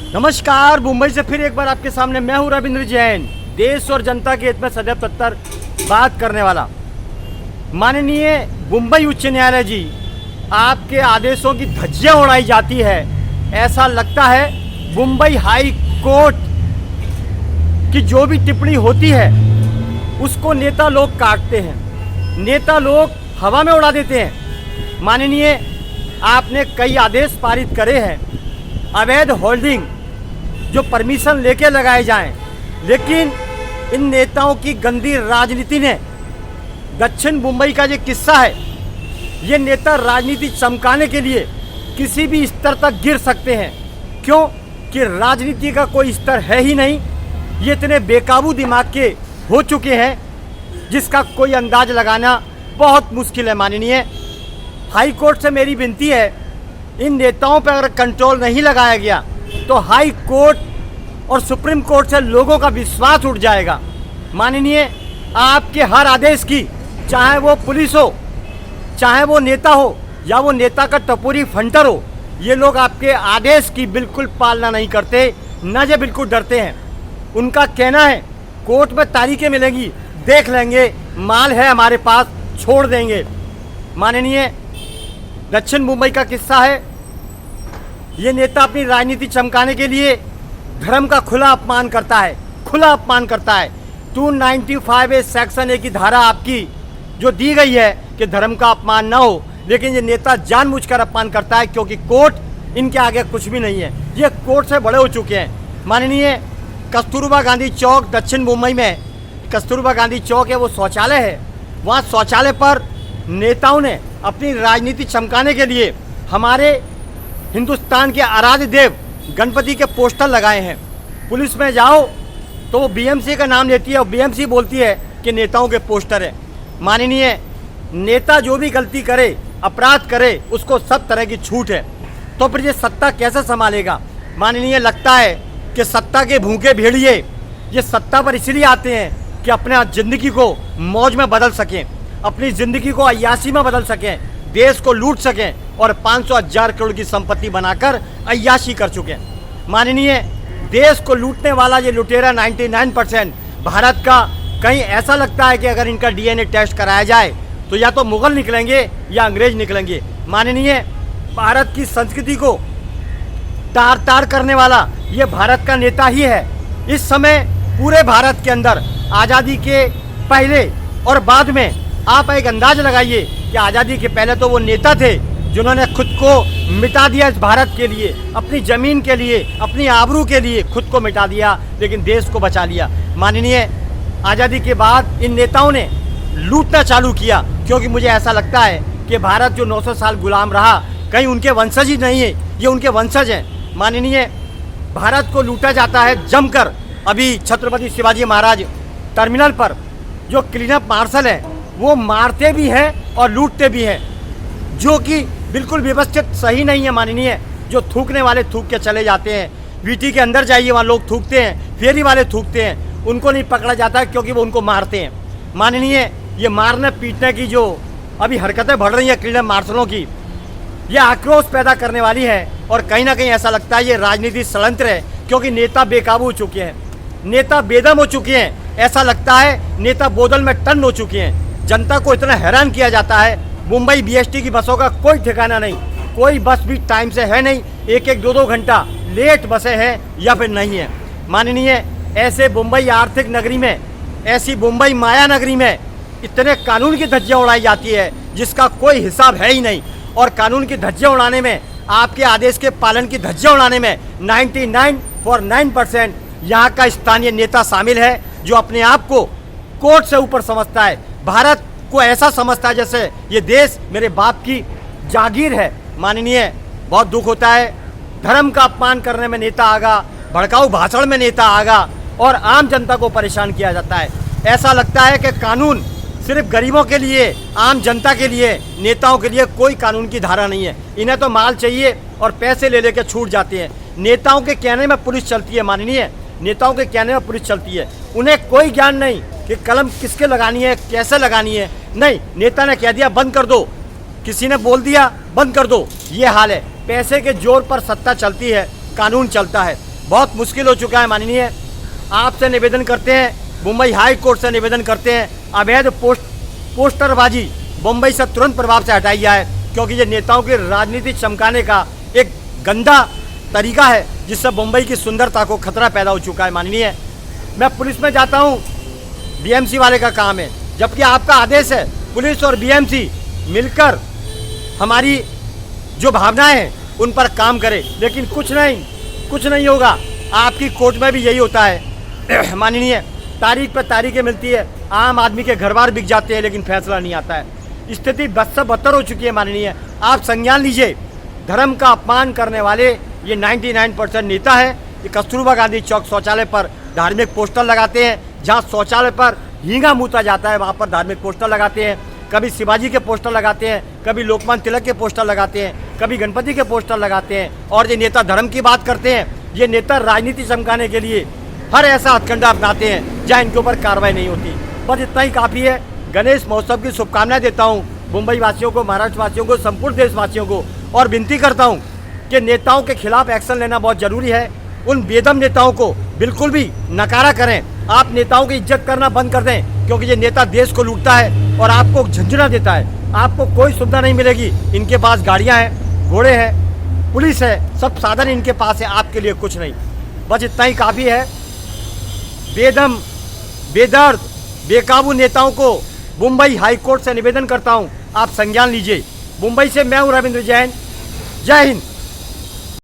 नमस्कार, मुंबई से फिर एक बार आपके सामने मैं हूं रविंद्र जैन, देश और जनता के हित में सदैव तत्पर बात करने वाला। माननीय मुंबई उच्च न्यायालय जी, आपके आदेशों की धज्जियां उड़ाई जाती है। ऐसा लगता है मुंबई हाई कोर्ट की जो भी टिप्पणी होती है उसको नेता लोग काटते हैं, नेता लोग हवा में उड़ा देते हैं। माननीय, आपने कई आदेश पारित करे हैं अवैध होल्डिंग जो परमिशन लेके लगाए जाएं, लेकिन इन नेताओं की गंदी राजनीति ने दक्षिण मुंबई का जो किस्सा है, ये नेता राजनीति चमकाने के लिए किसी भी स्तर तक गिर सकते हैं। क्यों कि राजनीति का कोई स्तर है ही नहीं। ये इतने बेकाबू दिमाग के हो चुके हैं जिसका कोई अंदाज लगाना बहुत मुश्किल है। माननीय, हाई कोर्ट से मेरी विनती है, इन नेताओं पर अगर कंट्रोल नहीं लगाया गया तो हाई कोर्ट और सुप्रीम कोर्ट से लोगों का विश्वास उठ जाएगा। माननीय, आपके हर आदेश की, चाहे वो पुलिस हो, चाहे वो नेता हो या वो नेता का टपोरी फंटर हो, ये लोग आपके आदेश की बिल्कुल पालना नहीं करते, न जे बिल्कुल डरते हैं। उनका कहना है कोर्ट में तारीखें मिलेंगी, देख लेंगे, माल है हमारे पास, छोड़ देंगे। माननीय, दक्षिण मुंबई का किस्सा है, ये नेता अपनी राजनीति चमकाने के लिए धर्म का खुला अपमान करता है, खुला अपमान करता है। 295A सेक्शन 1 की धारा आपकी जो दी गई है कि धर्म का अपमान ना हो, लेकिन ये नेता जानबूझकर अपमान करता है क्योंकि कोर्ट इनके आगे कुछ भी नहीं है, ये कोर्ट से बड़े हो चुके हैं। माननीय, कस्तूरबा गांधी चौक दक्षिण मुंबई में कस्तूरबा गांधी चौक है, वो शौचालय है, वहाँ शौचालय पर नेताओं ने अपनी राजनीति चमकाने के लिए हमारे हिंदुस्तान के आराध्य देव गणपति के पोस्टर लगाए हैं। पुलिस में जाओ तो वो बीएमसी का नाम लेती है और बीएमसी बोलती है कि नेताओं के पोस्टर है। माननीय, नेता जो भी गलती करे, अपराध करे, उसको सब तरह की छूट है, तो फिर ये सत्ता कैसे संभालेगा? माननीय, लगता है कि सत्ता के भूखे भेड़िए ये सत्ता पर इसलिए आते हैं कि अपने ज़िंदगी को मौज में बदल सकें, अपनी ज़िंदगी को अय्याशी में बदल सकें, देश को लूट सकें और 500,000 करोड़ की संपत्ति बनाकर अय्याशी कर चुके हैं। माननीय, देश को लूटने वाला ये लुटेरा 99% भारत का, कहीं ऐसा लगता है कि अगर इनका DNA टेस्ट कराया जाए तो या तो मुगल निकलेंगे या अंग्रेज निकलेंगे। माननीय, भारत की संस्कृति को तार तार करने वाला ये भारत का नेता ही है। इस समय पूरे भारत के अंदर आज़ादी के पहले और बाद में आप एक अंदाज लगाइए कि आज़ादी के पहले तो वो नेता थे जिन्होंने खुद को मिटा दिया इस भारत के लिए, अपनी ज़मीन के लिए, अपनी आबरू के लिए खुद को मिटा दिया, लेकिन देश को बचा लिया। माननीय, आज़ादी के बाद इन नेताओं ने लूटना चालू किया, क्योंकि मुझे ऐसा लगता है कि भारत जो 900 साल गुलाम रहा, कहीं उनके वंशज ही नहीं है, ये उनके वंशज हैं। माननीय, भारत को लूटा जाता है जमकर। अभी छत्रपति शिवाजी महाराज टर्मिनल पर जो क्लीनअप मार्शल हैं वो मारते भी हैं और लूटते भी हैं, जो कि बिल्कुल व्यवस्थित सही नहीं है। माननीय, जो थूकने वाले थूक के चले जाते हैं, वीटी के अंदर जाइए, वहाँ लोग थूकते हैं, फेरी वाले थूकते हैं, उनको नहीं पकड़ा जाता है क्योंकि वो उनको मारते हैं। माननीय, ये मारने पीटने की जो अभी हरकतें बढ़ रही हैं क्लीनअप मार्शलों की, ये आक्रोश पैदा करने वाली है और कहीं ना कहीं ऐसा लगता है ये राजनीति षड्यंत्र है, क्योंकि नेता बेकाबू हो चुके हैं, नेता बेदम हो चुके हैं। ऐसा लगता है नेता बोतल में टन हो चुके हैं। जनता को इतना हैरान किया जाता है। मुंबई BST की बसों का कोई ठिकाना नहीं, कोई बस भी टाइम से है नहीं, 1-1, 2-2 घंटा लेट बसें हैं या फिर नहीं है। माननीय, ऐसे मुंबई आर्थिक नगरी में, ऐसी मुंबई माया नगरी में इतने कानून की धज्जियां उड़ाई जाती है जिसका कोई हिसाब है ही नहीं। और कानून की धज्जियां उड़ाने में, आपके आदेश के पालन की धज्जियां उड़ाने में 99% यहाँ का स्थानीय नेता शामिल है, जो अपने आप को कोर्ट से ऊपर समझता है, भारत को ऐसा समझता है जैसे ये देश मेरे बाप की जागीर है। माननीय, बहुत दुख होता है, धर्म का अपमान करने में नेता आगा, भड़काऊ भाषण में नेता आगा और आम जनता को परेशान किया जाता है। ऐसा लगता है कि कानून सिर्फ गरीबों के लिए, आम जनता के लिए, नेताओं के लिए कोई कानून की धारा नहीं है। इन्हें तो माल चाहिए और पैसे ले लेकर छूट जाते हैं। नेताओं के कहने में पुलिस चलती है। माननीय, नेताओं के कहने में पुलिस चलती है, उन्हें कोई ज्ञान नहीं कि कलम किसके लगानी है, कैसे लगानी है। नहीं, नेता ने कह दिया बंद कर दो, किसी ने बोल दिया बंद कर दो, ये हाल है। पैसे के जोर पर सत्ता चलती है, कानून चलता है। बहुत मुश्किल हो चुका है माननीय। आपसे निवेदन करते हैं, मुंबई हाई कोर्ट से निवेदन करते हैं, अवैध पोस्टरबाजी मुंबई से तुरंत प्रभाव से हटाई जाए, क्योंकि ये नेताओं की राजनीति चमकाने का एक गंदा तरीका है, जिससे मुंबई की सुंदरता को खतरा पैदा हो चुका है माननीय। मैं पुलिस में जाता हूँ, बीएमसी वाले का काम है, जबकि आपका आदेश है पुलिस और बीएमसी मिलकर हमारी जो भावनाएं हैं उन पर काम करे, लेकिन कुछ नहीं होगा। आपकी कोर्ट में भी यही होता है माननीय। तारीख पर तारीखें मिलती है, आम आदमी के घर बार बिक जाते हैं, लेकिन फैसला नहीं आता है। स्थिति बद से बदतर हो चुकी है माननीय। आप संज्ञान लीजिए। धर्म का अपमान करने वाले ये 99% नेता है। ये कस्तूरबा गांधी चौक शौचालय पर धार्मिक पोस्टर लगाते हैं, जहाँ शौचालय पर हींगा मूता जाता है वहाँ पर धार्मिक पोस्टर लगाते हैं। कभी शिवाजी के पोस्टर लगाते हैं, कभी लोकमान्य तिलक के पोस्टर लगाते हैं, कभी गणपति के पोस्टर लगाते हैं। और ये नेता धर्म की बात करते हैं। ये नेता राजनीति चमकाने के लिए हर ऐसा हथकंडा अपनाते हैं जहाँ इनके ऊपर कार्रवाई नहीं होती। बस इतना ही काफ़ी है। गणेश महोत्सव की शुभकामनाएं देता हूँ मुंबई वासियों को, महाराष्ट्र वासियों को, संपूर्ण देशवासियों को, और विनती करता हूँ कि नेताओं के खिलाफ एक्शन लेना बहुत ज़रूरी है। उन बेदम नेताओं को बिल्कुल भी नकारा करें। आप नेताओं की इज्जत करना बंद कर दें, क्योंकि ये नेता देश को लूटता है और आपको झंझना देता है। आपको कोई सुविधा नहीं मिलेगी। इनके पास गाड़ियाँ हैं, घोड़े हैं, पुलिस है, सब साधन इनके पास है, आपके लिए कुछ नहीं। बस इतना ही काफ़ी है। बेदम, बेदर्द, बेकाबू नेताओं को मुंबई हाई कोर्ट से निवेदन करता हूं, आप संज्ञान लीजिए। मुंबई से मैं हूं रविंद्र जैन। जय हिंद।